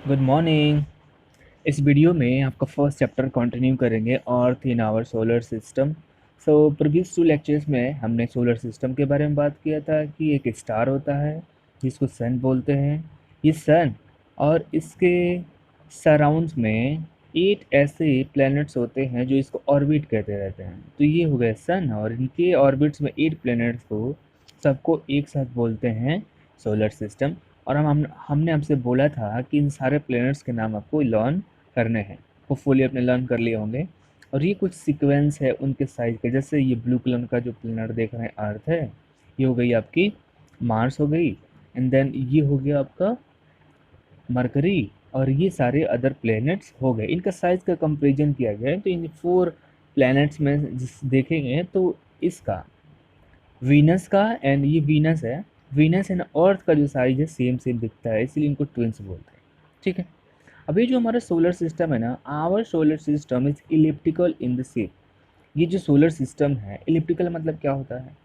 Good morning. इस video में आपका फर्स्ट चैप्टर कंटिन्यू करेंगे earth in our solar system. Previous two lectures में हमने सोलर सिस्टम के बारे में बात किया था कि एक स्टार होता है जिसको सन बोलते हैं। ये सन और इसके सराउंड्स में 8 ऐसे प्लैनेट्स होते हैं जो इसको ऑर्बिट कहते रहते हैं। तो ये हो गए सन और इनके ऑर्बिट्स में 8 प्लैनेट्स को सबको एक साथ बोलते हैं सोलर सिस्टम। और हमने आपसे बोला था कि इन सारे प्लैनेट्स के नाम आपको लर्न करने हैं। होपफुली आपने लर्न कर लिए होंगे। और ये कुछ सीक्वेंस है उनके साइज के, जैसे ये ब्लू कलर का जो प्लैनेट देख रहे हैं अर्थ है, ये हो गई आपकी मार्स हो गई, एंड देन ये हो गया आपका मरकरी, और ये सारे अदर प्लैनेट्स हो गए। इनका साइज का कंपेरिजन किया गया है तो इन 4 प्लैनेट्स में जिस देखेंगे तो इसका वीनस का, एंड ये वीनस है, वीनस एंड अर्थ का जो साइज है सेम सेम दिखता है, इसलिए इनको ट्विंस बोलते हैं। ठीक है। अब ये जो हमारा सोलर सिस्टम है ना, our solar system is elliptical in the shape. ये जो सोलर सिस्टम है, इलिप्टिकल मतलब क्या होता है?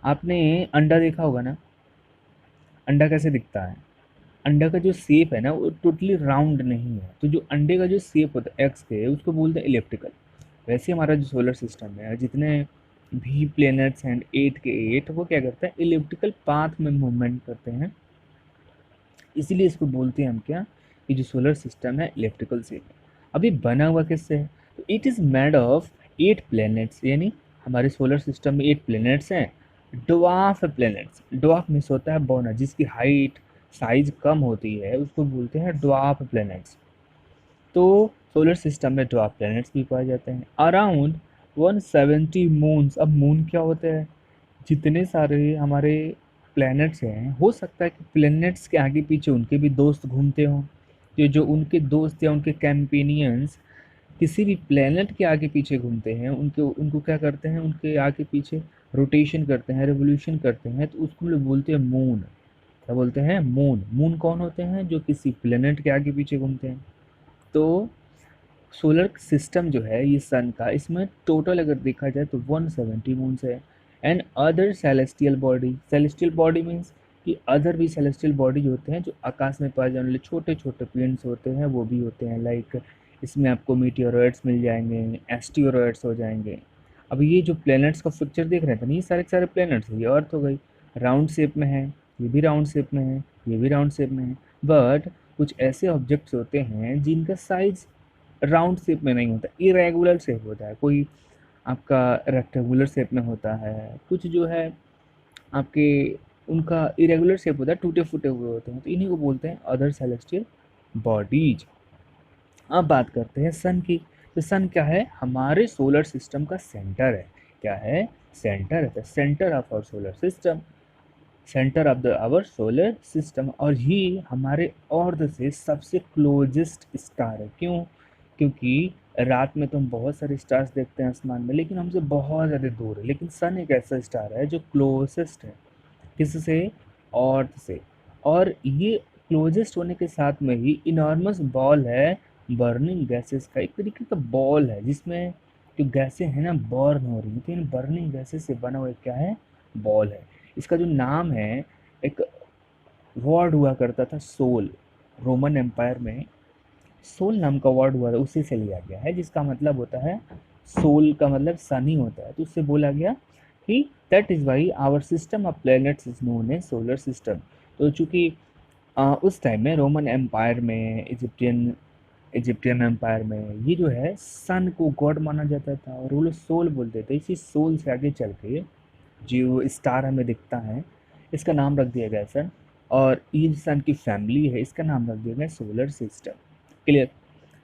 आपने अंडा देखा होगा ना, अंडा कैसे दिखता है? अंडा का जो शेप है ना वो टोटली राउंड नहीं है, तो जो अंडे का जो शेप होता है एक्स के, उसको बोलते हैं इलिप्टिकल। वैसे हमारा जो सोलर सिस्टम है, जितने भी प्लैनेट्स हैं 8 के 8, वो क्या करते हैं? इलिप्टिकल पाथ में मूवमेंट करते हैं, इसीलिए इसको बोलते हैं हम क्या, कि जो सोलर सिस्टम है इलेक्ट्रिकल से है। अभी बना हुआ किससे है? तो it is made of 8 planets, यानी हमारे सोलर सिस्टम में 8 प्लैनेट्स हैं। ड्वार्फ प्लैनेट्स, ड्वार्फ मीन्स होता है बौना, जिसकी हाइट साइज कम होती है उसको बोलते हैं ड्वार्फ प्लैनेट्स। तो सोलर सिस्टम में ड्वार्फ प्लैनेट्स भी पाए जाते हैं। Around 170 moons. अब मून क्या होते हैं? जितने सारे हमारे प्लैनेट्स हैं, हो सकता है कि प्लैनेट्स के आगे पीछे उनके भी दोस्त घूमते हों। जो उनके दोस्त या उनके कैंपेनियंस किसी भी प्लैनेट के आगे पीछे घूमते हैं, उनको उनको क्या करते हैं? उनके आगे पीछे रोटेशन करते हैं, रेवोल्यूशन करते हैं, तो उसको हम लोग बोलते हैं मून। क्या बोलते हैं? मून। मून कौन होते हैं? जो किसी प्लैनेट के आगे पीछे घूमते हैं। तो सोलर सिस्टम जो है ये सन का, इसमें टोटल अगर देखा जाए तो 170 मून्स है। And other celestial body, celestial body means कि अदर भी सेलेस्टियल बॉडी होते हैं जो आकाश में पाए जाने वाले छोटे छोटे पिंड्स होते हैं, वो भी होते हैं। लाइक इसमें आपको मीटियोरॉइड्स मिल जाएंगे, एस्टियोरॉइड्स हो जाएंगे। अब ये जो प्लैनेट्स का पिक्चर देख रहे थे ना, ये सारे के सारे प्लैनेट्स है। ये अर्थ हो गई, राउंड शेप में है, ये भी राउंड शेप में है, ये भी राउंड शेप में है। बट कुछ ऐसे ऑब्जेक्ट्स होते हैं जिनका साइज राउंड शेप में नहीं होता, इरेगुलर शेप होता है। कोई आपका रेक्टेंगुलर शेप में होता है, कुछ जो है आपके उनका इरेगुलर शेप होता है, टूटे फूटे हुए होते हैं, तो इन्हीं को बोलते हैं अदर सेलेस्टियल बॉडीज। अब बात करते हैं सन की। तो सन क्या है? हमारे सोलर सिस्टम का सेंटर है। क्या है? सेंटर है, the centre of our solar system, centre of the our solar system. और ये हमारे अर्थ से सबसे क्लोजेस्ट स्टार है। क्यों? क्योंकि रात में तो हम बहुत सारे स्टार्स देखते हैं आसमान में, लेकिन हमसे बहुत ज़्यादा दूर है। लेकिन सन एक ऐसा स्टार है जो क्लोजेस्ट है, किससे? अर्थ से। और ये क्लोजेस्ट होने के साथ में ही इनॉर्मस बॉल है बर्निंग गैसेस का, एक तरीके का बॉल है जिसमें जो गैसें हैं ना बर्न हो रही हैं, तो इन बर्निंग गैसेस से बना हुआ एक क्या है? बॉल है। इसका जो नाम है, एक वर्ड हुआ करता था सोल, रोमन एम्पायर में सोल नाम का वर्ड हुआ था, उसी से लिया गया है, जिसका मतलब होता है सोल का मतलब सन ही होता है, तो उससे बोला गया कि that is why our system of planets is known as solar system. तो चूँकि उस टाइम में रोमन एम्पायर में, इजिप्टियन एम्पायर में ये जो है सन को गॉड माना जाता था, और वो लोग सोल बोलते थे। इसी सोल से आगे चल के जो स्टार हमें दिखता है, इसका नाम रख दिया गया सन। और ये जो सन की फैमिली है, इसका नाम रख दिया गया सोलर सिस्टम। क्लियर?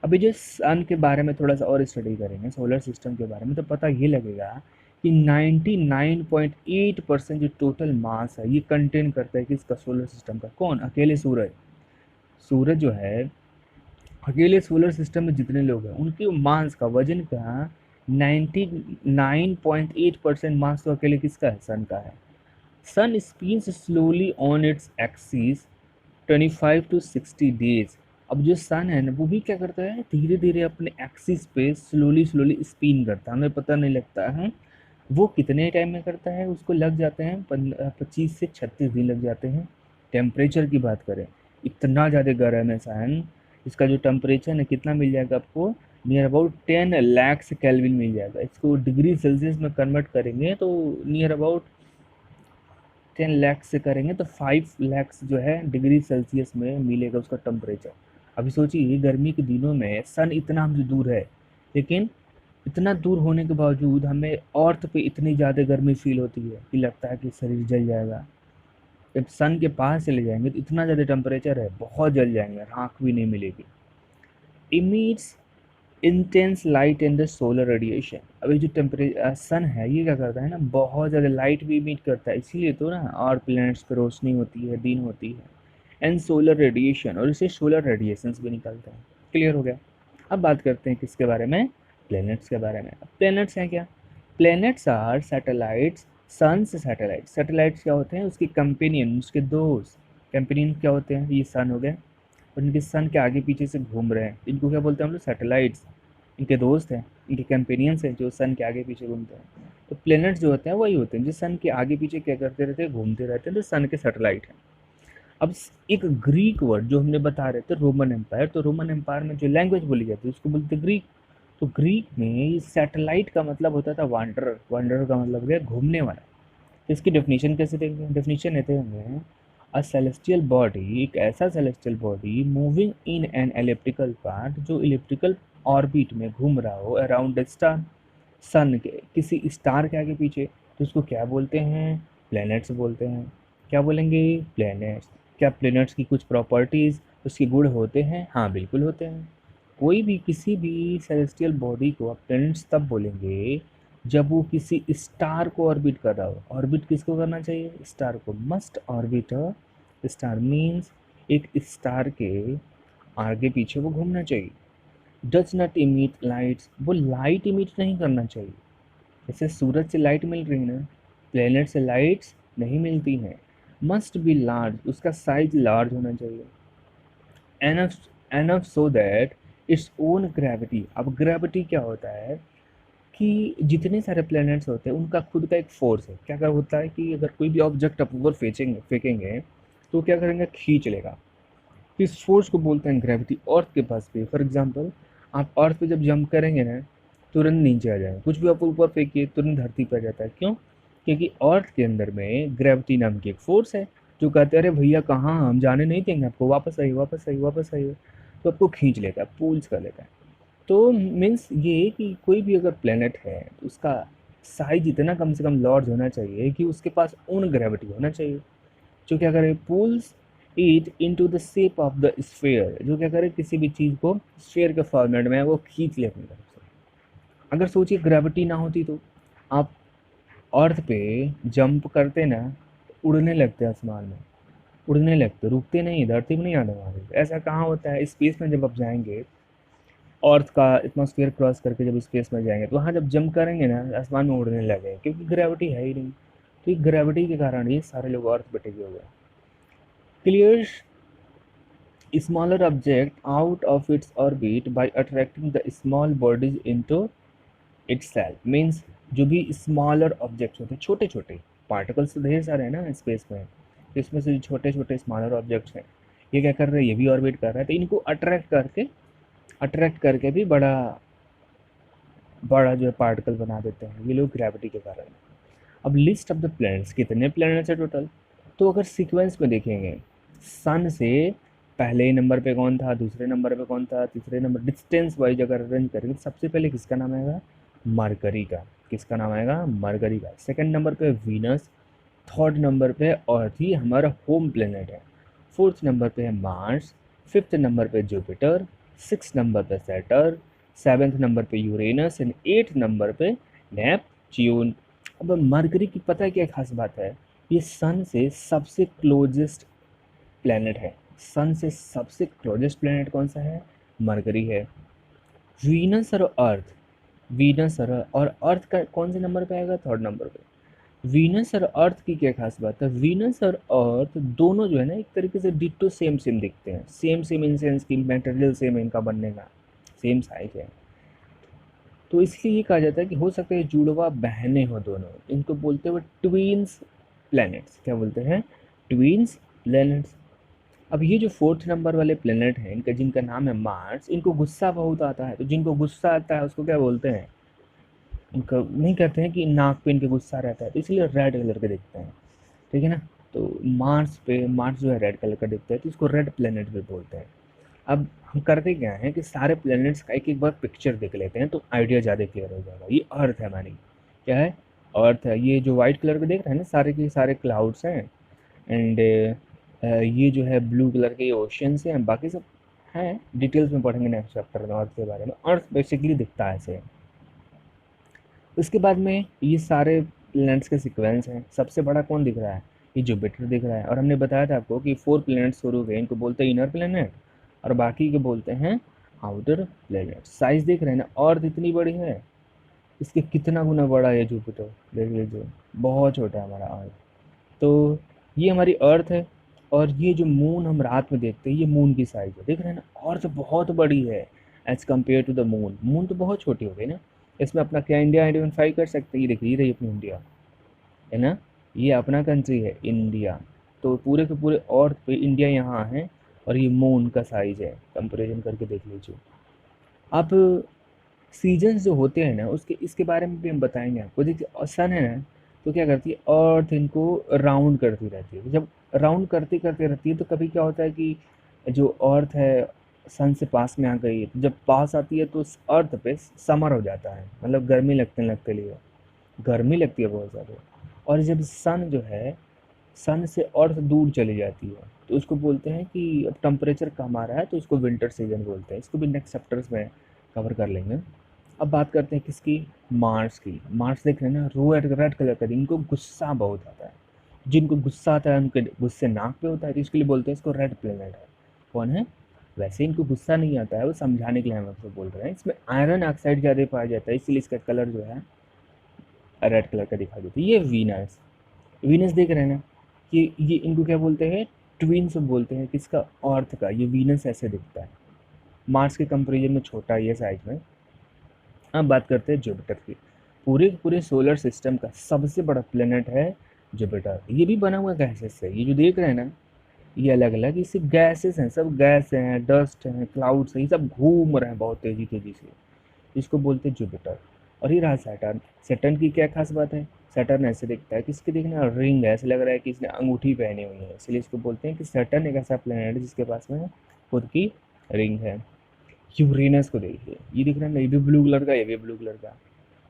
अभी जो सन के बारे में थोड़ा सा और स्टडी करेंगे, सोलर सिस्टम के बारे में, तो पता ये लगेगा कि 99.8% जो टोटल मास है ये कंटेन करता है किसका? सोलर सिस्टम का। कौन? अकेले सूरज। सूरज जो है, अकेले सोलर सिस्टम में जितने लोग हैं उनके मास का, वजन का 99.8% मास तो अकेले किसका है? सन का है। Sun spins slowly on its axis 25 to 60 days. अब जो सन है ना, वो भी क्या करता है? धीरे धीरे अपने एक्सिस पे स्लोली स्लोली स्पिन करता है, हमें पता नहीं लगता है वो कितने टाइम में करता है। उसको लग जाते हैं 25 से 36 दिन लग जाते हैं। टेम्परेचर की बात करें, इतना ज़्यादा गर्म है सन, इसका जो टेम्परेचर है कितना मिल जाएगा आपको, नियर अबाउट 10 लाख केल्विन मिल जाएगा। इसको डिग्री सेल्सियस में कन्वर्ट करेंगे तो नियर अबाउट 10 लाख से करेंगे तो 5 लाख जो है डिग्री सेल्सियस में मिलेगा उसका टेम्परेचर। अभी सोचिए गर्मी के दिनों में सन इतना हमसे दूर है, लेकिन इतना दूर होने के बावजूद हमें अर्थ पे इतनी ज़्यादा गर्मी फील होती है कि लगता है कि शरीर जल जाएगा। जब सन के पास चले जाएंगे तो इतना ज़्यादा टेम्परेचर है, बहुत जल जाएंगे, राख भी नहीं मिलेगी। Emits intense light in the solar radiation. अभी जो टेम्परेचर सन है ये क्या करता है ना, बहुत ज़्यादा लाइट भी इमिट करता है, इसीलिए तो ना और प्लैनेट्स पर रोशनी होती है, दिन होती है। एंड सोलर रेडिएशन, और इसे सोलर रेडिएशंस भी निकलते हैं। क्लियर हो गया। अब बात करते हैं किसके बारे में, प्लैनेट्स के बारे में। प्लैनेट्स हैं क्या, प्लैनेट्स आर सैटेलाइट्स, सन से सैटेलाइट्स। सैटेलाइट्स क्या होते हैं, उसके कंपेनियन, उसके दोस्त। कंपेनियन क्या होते हैं, ये सन हो गए, और इनके सन के आगे पीछे से घूम रहे हैं, इनको क्या बोलते हैं हम लोग, सैटेलाइट्स। इनके दोस्त हैं, इनके कंपेनियंस हैं जो सन के आगे पीछे घूमते हैं। तो प्लैनेट्स जो होते हैं वही होते हैं जो सन के आगे पीछे क्या करते रहते हैं, घूमते रहते हैं, तो सन के सैटेलाइट हैं। अब एक ग्रीक वर्ड जो हमने बता रहे थे, रोमन एम्पायर, तो रोमन एम्पायर में जो लैंग्वेज बोली जाती है उसको बोलते हैं ग्रीक। तो ग्रीक में सैटेलाइट का मतलब होता था वांडरर, वांडरर का मतलब गया घूमने वाला। तो इसकी डेफिनेशन कैसे देंगे, डेफिनेशन देते हैं अ सेलेस्टियल बॉडी, एक ऐसा celestial body moving in an elliptical path, जो इलिप्टिकल ऑर्बिट में घूम रहा हो अराउंड द स्टार, सन के किसी स्टार के आगे पीछे, तो उसको क्या बोलते हैं, प्लैनेट्स बोलते हैं। क्या बोलेंगे, प्लैनेट्स। क्या प्लैनेट्स की कुछ प्रॉपर्टीज़, उसके गुण होते हैं, हाँ बिल्कुल होते हैं। कोई भी किसी भी सेलेस्टियल बॉडी को आप प्लैनेट्स तब बोलेंगे जब वो किसी स्टार को ऑर्बिट कर रहा हो। ऑर्बिट किसको करना चाहिए, स्टार को। Must orbit a star means एक स्टार के आगे पीछे वो घूमना चाहिए। डज नॉट इमिट लाइट्स, वो लाइट इमिट नहीं करना चाहिए। जैसे सूरज से लाइट मिल रही है ना, प्लेनेट से लाइट्स नहीं मिलती हैं। मस्ट बी लार्ज, उसका साइज लार्ज होना चाहिए। Enough enough so that its own gravity. अब ग्रेविटी क्या होता है कि जितने सारे प्लैनेट्स होते हैं उनका खुद का एक फोर्स है। क्या क्या होता है कि अगर कोई भी ऑब्जेक्ट आप ऊपर फेंकेंगे तो क्या करेंगे, खींच लेगा। तो इस फोर्स को बोलते हैं ग्रेविटी। अर्थ के पास भी फॉर एग्जांपल आप अर्थ पे जब जंप करेंगे ना, तुरंत नीचे आ जाएंगे। कुछ भी आप ऊपर फेंकिए तुरंत धरती पर आ जाता है। क्यों, क्योंकि अर्थ के अंदर में ग्रेविटी नाम की एक फोर्स है जो कहते हैं अरे भैया कहाँ, हम जाने नहीं देंगे आपको, वापस आइए वापस आइए वापस आइए, तो आपको खींच लेता है, पुल्स कर लेता है। तो मीन्स ये कि कोई भी अगर प्लेनेट है तो उसका साइज इतना कम से कम लार्ज होना चाहिए कि उसके पास ओन ग्रेविटी होना चाहिए, जो क्या करे, pulls it into the shape of the sphere, जो क्या करे किसी भी चीज़ को स्फीयर के फॉर्मेट में वो खींच ले अपनी तरफ से। अगर सोचिए ग्रेविटी ना होती तो आप अर्थ पे जंप करते ना, उड़ने लगते आसमान में, उड़ने लगते, रुकते नहीं, धरती में नहीं आने वाले। ऐसा कहाँ होता है, स्पेस में जब आप जाएंगे, अर्थ का एटमॉस्फेयर क्रॉस करके जब स्पेस में जाएंगे तो वहाँ जब जंप करेंगे ना आसमान में उड़ने लगे, क्योंकि ग्रेविटी है ही नहीं। तो ये ग्रेविटी के कारण ही सारे लोग अर्थ पे टिके हुए हैं। Clear smaller object out of its orbit by attracting the small bodies into itself means जो भी स्मॉलर ऑब्जेक्ट्स होते हैं, छोटे छोटे पार्टिकल्स तो ढेर सारे हैं ना स्पेस में, तो इसमें से जो छोटे छोटे स्मॉलर ऑब्जेक्ट्स हैं ये क्या कर रहे हैं, ये भी ऑर्बिट कर रहा है, तो इनको अट्रैक्ट करके भी बड़ा बड़ा जो है पार्टिकल बना देते हैं ये लोग ग्रेविटी के कारण। अब लिस्ट ऑफ द प्लैनेट्स, कितने प्लैनेट्स है टोटल, तो अगर सीक्वेंस में देखेंगे सन से पहले नंबर पे कौन था, दूसरे नंबर पे कौन था, तीसरे नंबर, डिस्टेंस वाइज अगर अरेंज करेंगे तो सबसे पहले किसका नाम आएगा, मरकरी का। किसका नाम आएगा, मरकरी का। सेकंड नंबर पे वीनस, थर्ड नंबर पे अर्थ ही हमारा होम प्लेनेट है, फोर्थ नंबर पे है मार्स, फिफ्थ नंबर पे जुपिटर, सिक्स नंबर पे सैटर्न, सेवेंथ नंबर पे यूरेनस एंड एट्थ नंबर पे नेपच्यून। अब मरकरी की पता है क्या खास बात है, ये सन से सबसे क्लोजेस्ट प्लैनेट है। सन से सबसे क्लोजेस्ट प्लैनेट कौन सा है, मरकरी है। वीनस और अर्थ, वीनस और अर्थ का कौन से नंबर पे आएगा, थर्ड नंबर पे। वीनस और अर्थ की क्या खास बात है, वीनस और अर्थ दोनों जो है ना एक तरीके से डिट्टो सेम सेम दिखते हैं। सेम सेम इन सेंस की मटेरियल सेम इनका बनने का, सेम साइज है। तो इसलिए ये कहा जाता है कि हो सकता है जुड़वा बहनें हो दोनों, इनको बोलते हुए ट्विन्स प्लैनेट्स। क्या बोलते हैं, ट्विन्स प्लैनेट्स। अब ये जो 4th नंबर वाले प्लेनेट हैं, इनका जिनका नाम है मार्स, इनको गुस्सा बहुत आता है। तो जिनको गुस्सा आता है उसको क्या बोलते हैं? इनको नहीं कहते हैं कि नाक पे इनके गुस्सा रहता है, तो इसलिए रेड कलर के दिखते हैं, ठीक है ना। तो मार्स जो है रेड कलर का दिखता है, तो इसको रेड प्लेनेट भी बोलते हैं। अब हम करते क्या हैं कि सारे प्लैनेट्स का एक एक बार पिक्चर देख लेते हैं, तो आइडिया ज़्यादा क्लियर हो जाएगा। ये अर्थ है हमारी, क्या है? अर्थ है। ये जो वाइट कलर के देख रहे हैं ना, सारे के सारे क्लाउड्स हैं। एंड ये जो है ब्लू कलर के ओशियंस हैं, बाकी सब हैं, डिटेल्स में पढ़ेंगे नेक्स्ट चैप्टर में अर्थ के बारे में। अर्थ बेसिकली दिखता है ऐसे। उसके बाद में ये सारे प्लैनेट्स के सीक्वेंस हैं। सबसे बड़ा कौन दिख रहा है? ये जुपिटर दिख रहा है। और हमने बताया था आपको कि 4 प्लैनेट्स शुरू हुए, इनको बोलते हैं इनर प्लैनेट, और बाकी के बोलते हैं आउटर प्लैनेट। साइज देख रहे हैं ना, अर्थ इतनी बड़ी है, इसके कितना गुना बड़ा है जुपिटर, देख लीजिए, बहुत छोटा है हमारा अर्थ। तो ये हमारी अर्थ है। और ये जो मून हम रात में देखते हैं, ये मून की साइज है, देख रहे हैं ना, अर्थ बहुत बड़ी है as compare to the moon. Moon तो बहुत छोटी हो गई ना। इसमें अपना क्या इंडिया आइडेंटिफाई कर सकते हैं? ये देखिए, ये रही अपनी इंडिया, है ना, ये अपना कंट्री है इंडिया। तो पूरे के पूरे अर्थ पे इंडिया यहाँ है, और ये मून का साइज है, कंपेरिजन करके देख लीजिए। अब सीजन्स जो होते हैं ना, उसके इसके बारे में भी हम बताएंगे आपको। देखिए सन है ना, तो क्या करती है, अर्थ इनको राउंड करती रहती है। जब राउंड करते करते रहती है, तो कभी क्या होता है कि जो अर्थ है सन से पास में आ गई, तो जब पास आती है तो उस अर्थ पे समर हो जाता है, मतलब गर्मी लगते लिए, गर्मी लगती है बहुत ज़्यादा। और जब सन जो है, सन से अर्थ दूर चली जाती है, तो उसको बोलते हैं कि अब टेम्परेचर कम आ रहा है, तो इसको विंटर सीजन बोलते हैं। इसको भी नेक्स्ट चैप्टर्स में कवर कर लेंगे। अब बात करते हैं किसकी? मार्स की। मार्स देख रहे हैं ना, रेड रेड कलर का, इनको गुस्सा बहुत आता है। जिनको गुस्सा आता है उनके गुस्से नाक पे होता है, तो इसके लिए बोलते हैं इसको रेड प्लेनेट है। कौन है? वैसे इनको गुस्सा नहीं आता है, वो समझाने के लिए हम आपको बोल रहे हैं। इसमें आयरन ऑक्साइड ज़्यादा पाया जाता है, इसलिए इसका कलर जो है रेड कलर का दिखाई देता है। ये वीनस, वीनस देख रहे हैं ना, ये इनको क्या बोलते हैं? ट्विन्स बोलते हैं। किसका? अर्थ का। ये वीनस ऐसे दिखता है, मार्स के कंपेरिजन में छोटा है ये साइज में। अब बात करते हैं जुपिटर की। पूरे के पूरे सोलर सिस्टम का सबसे बड़ा प्लेनेट है जुपिटर। ये भी बना हुआ गैसेस से। ये जो देख रहे हैं ना, ये अलग अलग, ये सिर्फ गैसेस हैं, सब गैस हैं, डस्ट हैं, क्लाउड्स हैं, ये सब घूम रहे हैं बहुत तेजी तेजी से। इसको बोलते हैं जुपिटर। और ये रहा सैटर्न। सैटर्न की क्या खास बात है? सैटर्न ऐसे दिखता है, किसके देखना, रिंग है, ऐसे लग रहा है कि इसने अंगूठी पहनी हुई है, इसलिए इसको बोलते हैं कि सैटर्न एक ऐसा प्लेनेट है जिसके पास में खुद की रिंग है। यूरेनस को देखिए, ये दिख रहा है ना, ये भी ब्लू कलर का, ये भी ब्लू कलर का,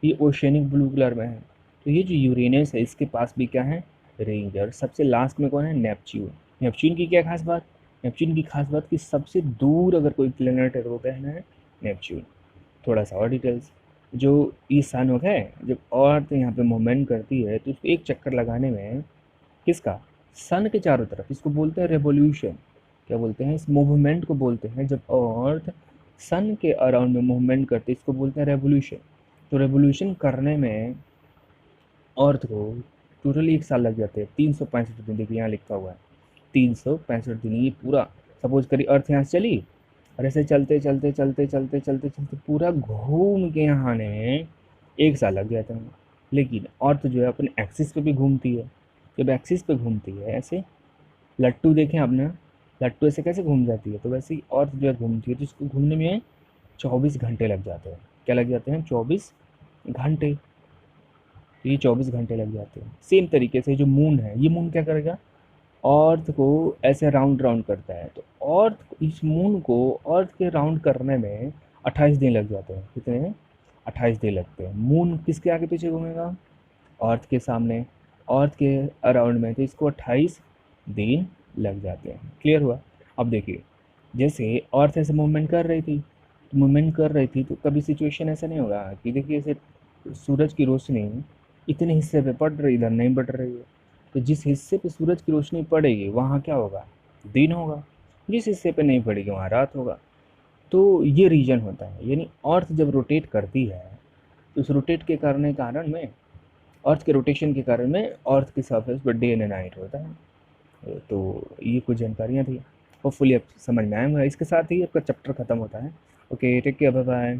ये ओशियनिक ब्लू कलर में है। तो ये जो यूरेनस है, इसके पास भी क्या है? रिंग है। और सबसे लास्ट में कौन है? नेपच्यून। नेपच्यून की क्या खास बात? नेपच्यून की खास बात कि सबसे दूर अगर कोई प्लेनेट है तो वो कहना है नेपच्यून। थोड़ा सा और डिटेल्स, जो ये सन होता है, जब अर्थ यहाँ पे मूवमेंट करती है, तो उसको एक चक्कर लगाने में किसका? सन के चारों तरफ, इसको बोलते हैं रेवोल्यूशन। क्या बोलते हैं? इस मूवमेंट को बोलते हैं, जब अर्थ सन के अराउंड में मूवमेंट करती है, इसको बोलते हैं रेवोल्यूशन। तो रेवोल्यूशन करने में अर्थ को टोटली 1 साल लग जाते हैं, 365 दिन। देखिए यहाँ लिखा हुआ है 365 दिन। ये पूरा सपोज करिए अर्थ यहाँ से चली, और ऐसे चलते चलते चलते चलते चलते चलते पूरा घूम के यहाँ आने में 1 साल लग जाता है। लेकिन अर्थ जो है अपने एक्सिस पे भी घूमती है। जब एक्सिस पे घूमती है, ऐसे लट्टू देखें आपने, लट्टू ऐसे कैसे घूम जाती है, तो वैसे ही अर्थ जो है घूमती है, तो इसको घूमने में 24 घंटे लग जाते हैं। क्या लग जाते हैं? 24 घंटे। तो ये 24 घंटे लग जाते हैं। सेम तरीके से जो मून है, ये मून क्या करेगा? अर्थ को ऐसे राउंड राउंड करता है, तो अर्थ, इस मून को अर्थ के राउंड करने में 28 दिन लग जाते हैं। कितने? 28 दिन लगते हैं। मून किसके आगे पीछे घूमेगा? अर्थ के सामने, अर्थ के अराउंड में, तो इसको 28 दिन लग जाते हैं। क्लियर हुआ? अब देखिए, जैसे अर्थ ऐसे मूवमेंट कर रही थी, तो मूवमेंट कर रही थी, तो कभी सिचुएशन ऐसा नहीं होगा कि देखिए ऐसे सूरज की रोशनी इतने हिस्से पे पड़ रही, इधर नहीं पड़ रही है, तो जिस हिस्से पे सूरज की रोशनी पड़ेगी वहाँ क्या होगा? दिन होगा। जिस हिस्से पे नहीं पड़ेगी वहाँ रात होगा। तो ये रीजन होता है। यानी अर्थ जब रोटेट करती है, तो उस रोटेट के कारण में, अर्थ के रोटेशन के कारण में अर्थ की surface per day and night होता है। तो ये कुछ जानकारियाँ थी, होपफुली अब समझ में आएंगे। इसके साथ ही आपका चैप्टर ख़त्म होता है। Okay, take care, bye bye.